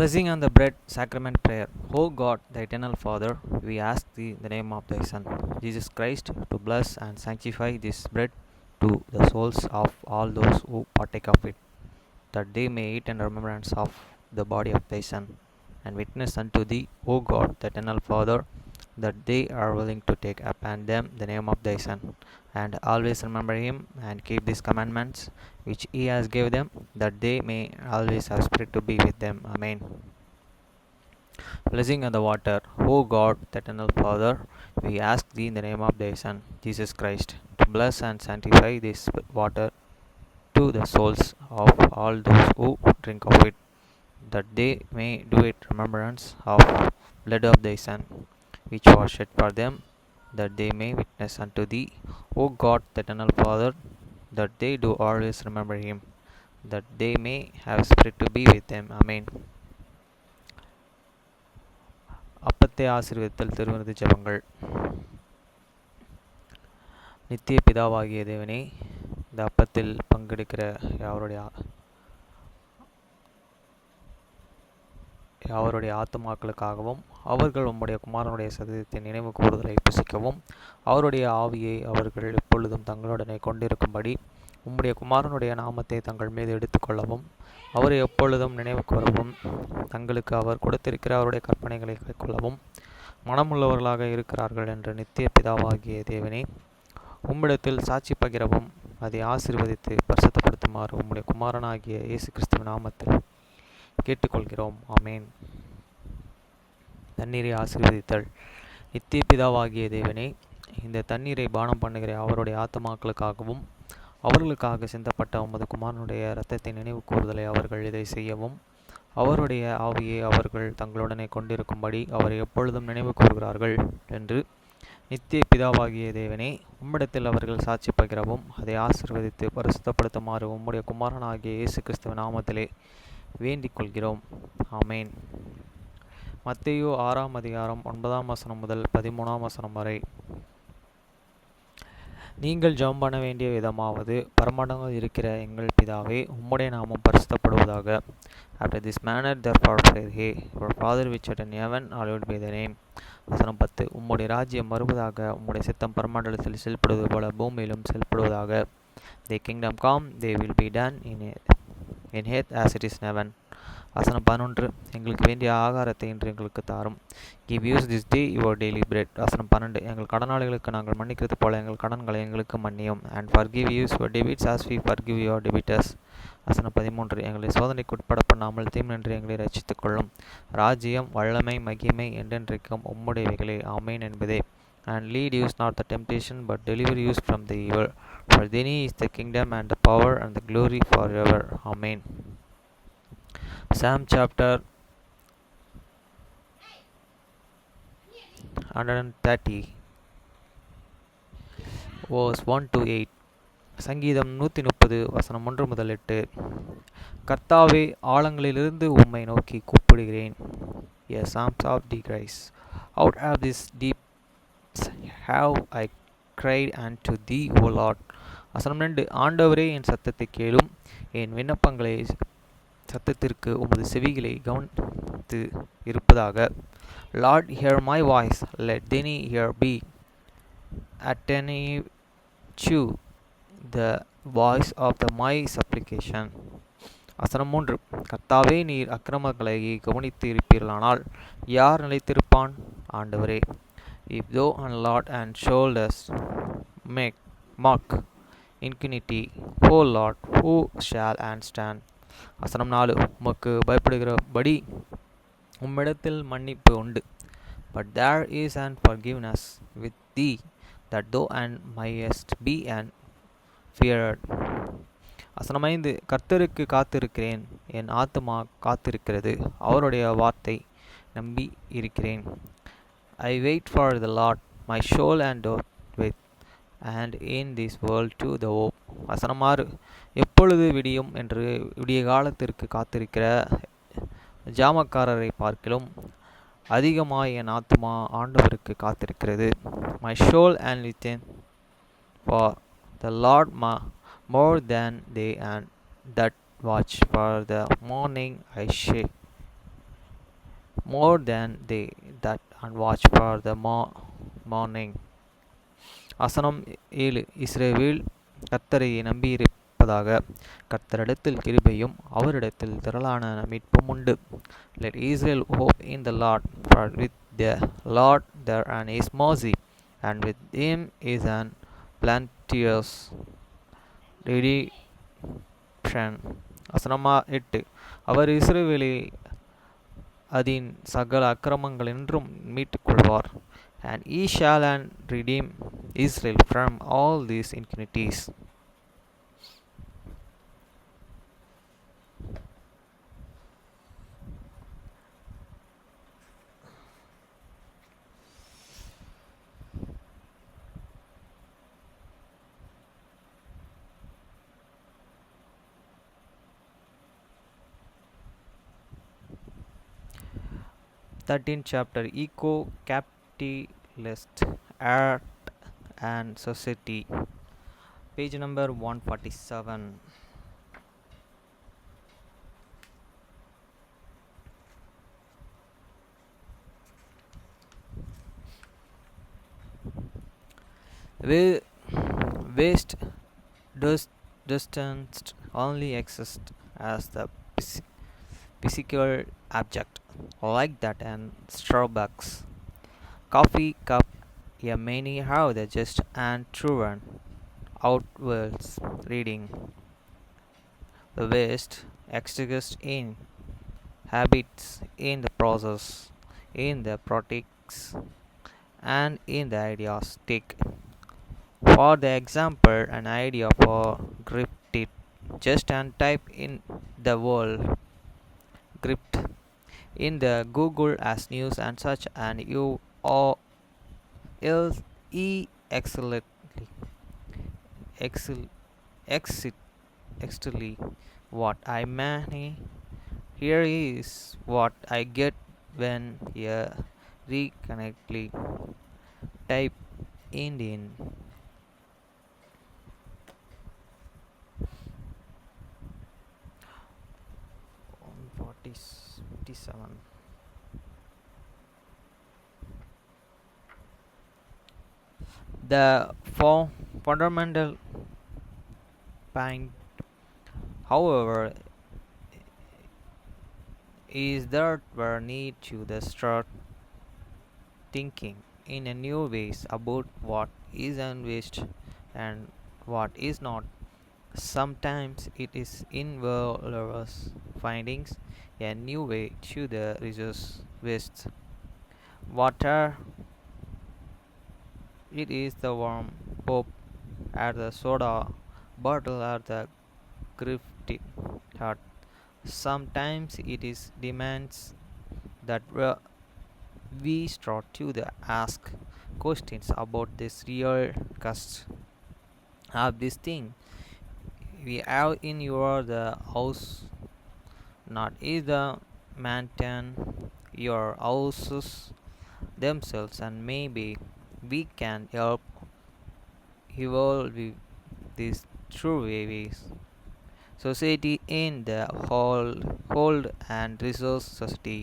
Blessing on the bread, sacrament prayer. O God, the eternal Father, we ask thee in the name of thy Son, Jesus Christ, to bless and sanctify this bread to the souls of all those who partake of it, that they may eat in remembrance of the body of thy Son, and witness unto thee, O God, the eternal Father, that they are willing to take upon them the name of thy Son, and always remember him and keep these commandments which he has given them, that they may always have spirit to be with them. Amen. Blessing on the water. O God, the eternal Father, we ask thee in the name of thy Son, Jesus Christ, to bless and sanctify this water to the souls of all those who drink of it, that they may do it remembrance of blood of thy Son, which was shed for them, that they may witness unto thee, O God, the eternal Father, that they do always remember him, that they may have spirit to be with them. Amen. அப்பத்தை ஆசீர்வதித்தல் திருவிருது ஜெபங்கள். நித்திய பிதாவாகிய தேவனே, இந்த அப்பத்தில் பங்கெடுக்கிற யாவருடைய ஆத்துமாக்களுக்காகவும் அவர்கள் உம்முடைய குமாரனுடைய சதீரத்தை நினைவு கூறுதலை புசிக்கவும் அவருடைய ஆவியை அவர்கள் எப்பொழுதும் தங்களுடனே கொண்டிருக்கும்படி உம்முடைய குமாரனுடைய நாமத்தை தங்கள் மீது எடுத்துக்கொள்ளவும் அவரை எப்பொழுதும் நினைவு கூறவும் தங்களுக்கு அவர் கொடுத்திருக்கிற அவருடைய கற்பனைகளை கைக்கொள்ளவும் மனமுள்ளவர்களாக இருக்கிறார்கள் என்ற நித்திய பிதாவாகிய தேவனே, உம்மிடத்தில் சாட்சி பகிரவும் அதை ஆசீர்வதித்து பரிசுத்தப்படுத்துமாறு உம்முடைய குமாரனாகிய இயேசு கிறிஸ்துவின் நாமத்தில் கேட்டுக்கொள்கிறோம். ஆமேன். தண்ணீரை ஆசீர்வதித்தல். நித்திய பிதாவாகிய தேவனே, இந்த தண்ணீரை பானம் பண்ணுகிற அவருடைய ஆத்மாக்களுக்காகவும் அவர்களுக்காக சிந்தப்பட்ட உமது குமாரனுடைய இரத்தத்தை நினைவு கூறுதலை அவர்கள் இதை செய்யவும் அவருடைய ஆவியை அவர்கள் தங்களுடனே கொண்டிருக்கும்படி அவரை எப்பொழுதும் நினைவு கூறுகிறார்கள் என்று நித்திய பிதாவாகிய தேவனே, உம்மிடத்தில் அவர்கள் சாட்சி பகிரவும் அதை ஆசீர்வதித்து பரிசுத்தப்படுத்துமாறு உம்முடைய குமாரனாகிய இயேசு கிறிஸ்துவின் நாமத்திலே வேண்டிக் கொள்கிறோம். ஆமேன். மத்தேயு 6ஆம் அதிகாரம் 9ஆம் வசனம் முதல் 13ஆம் வசனம் வரை. நீங்கள் ஜெபம் பண்ண வேண்டிய விதமாவது, பரமண்டலங்களில் இருக்கிற எங்கள் பிதாவே, உம்முடைய நாமம் பரிசுத்தப்படுவதாக. After this manner therefore pray ye, our Father which art in heaven, hallowed be thy name. வசனம் 10. உம்முடைய ராஜ்யம் வருவதாக, உம்முடைய சித்தம் பரமண்டலத்தில் செயல்படுவது போல பூமியிலும் செயல்படுவதாக. Thy kingdom come, thy will be done in earth as it is in heaven. வசனம் 11. எங்களுக்கு வேண்டிய ஆகாரத்தை இன்று எங்களுக்கு தாரும். Give us this day your daily bread. வசனம் 12. எங்கள் கடனாளிகளுக்கு நாங்கள் மன்னிக்கிறது போல எங்கள் கடன்களை எங்களுக்கு மன்னியும். And forgive us your debts as we forgive your debtors. வசனம் 13. எங்களை சோதனைக்கு உட்பட பண்ணாமல் தீமையின்றி எங்களை ரட்சித்துக் கொள்ளும். ராஜ்யம், வல்லமை, மகிமை என்றென்றைக்கும் உம்முடையவைகளே. ஆமேன் என்பதே. And lead us not the temptation, but deliver us from the evil. For thine is the kingdom and the power and the glory forever. Amen. Psalm chapter 130 verse 1 to 8. சங்கீதம் 130 வசனம் 1 முதல் 8. கர்த்தாவே, ஆழங்களிலிருந்து உம்மை நோக்கி கூப்பிடுகிறேன். A psalm of disgrace. Out of this deep have I cried unto thee, O Lord. வசனம் 2. ஆண்டவரே, என் சத்தத்தை கேளும், என் விண்ணப்பங்களை சத்தத்திற்கு உமது செவிகளை கவனித்து இருப்பதாக. Lord, hear my voice, let thine ear be attentive to the voice of my supplication. வசனம் 3. கர்த்தாவே, நீர் அக்கிரமங்களை கவனித்து இருப்பீர்களானால் யார் நிலைத்திருப்பான்? ஆண்டவரே, if thou unload and shoulders mock iniquity, O Lord, who shall stand? வசனம் 4. உமக்கு பயப்படுகிறபடி உம்மிடத்தில் மன்னிப்பு உண்டு. But there is an forgiveness with thee, that thou and mayest be and feared. வசனம் 5. கர்த்தருக்கு காத்திருக்கிறேன், என் ஆத்துமா காத்திருக்கிறது, அவருடைய வார்த்தை நம்பி இருக்கிறேன். I wait for the Lord, my soul endureth with, and in this world to the hope. வசனம் 6. எப்பொழுது விடியும் என்று விடிய காலத்திற்கு காத்திருக்கிற ஜாமக்காரரை பார்க்கிலும் அதிகமாய் என் ஆத்துமா ஆண்டவருக்கு காத்திருக்கிறது. My soul and within for the Lord more than they and that watch for the morning. I say, more than they that and watch for the morning. வசனம் 7. இஸ்ரவேல் கர்த்தரையே நம்பியிருப்பதாக, கர்த்தரிடத்தில் கிருபையும் அவரிடத்தில் திரளான மீட்பும் உண்டு. Let Israel hope in the Lord, for with the Lord there is mercy, and with him is an plenteous redemption. வசனம் 8. அவர் இஸ்ரவேலை அதன் சகல அக்கிரமங்களினின்றும் மீட்டுக் கொள்வார். And he shall and redeem Israel from all these iniquities. Thirteenth chapter, Eco Capitalist Art and Society, page number 147. Waste distance only exists as the physical object, like that and Starbucks coffee cup. Yeah, many have the just and truant outwards reading. The waste exists in habits, in the process, in the practice, and in the ideas. Take, for the example, an idea for gripped it. Just and type in the word gripped in the Google as news and search, and you or else excellently excellently what I mean. Here is what I get when you reconnectly type Indian. 147. The fundamental point, however, is that we need to start thinking in a new ways about what is waste and what is not. Sometimes it is involves findings a new way to the resource waste. Water, it is the warm pop at the soda bottle at the grifty hut. Sometimes it is demands that we start to ask questions about this real cost of this thing we have in your the house. Not is the maintain your houses themselves, and maybe we can help evolve these true ways. Society in the whole and resource society.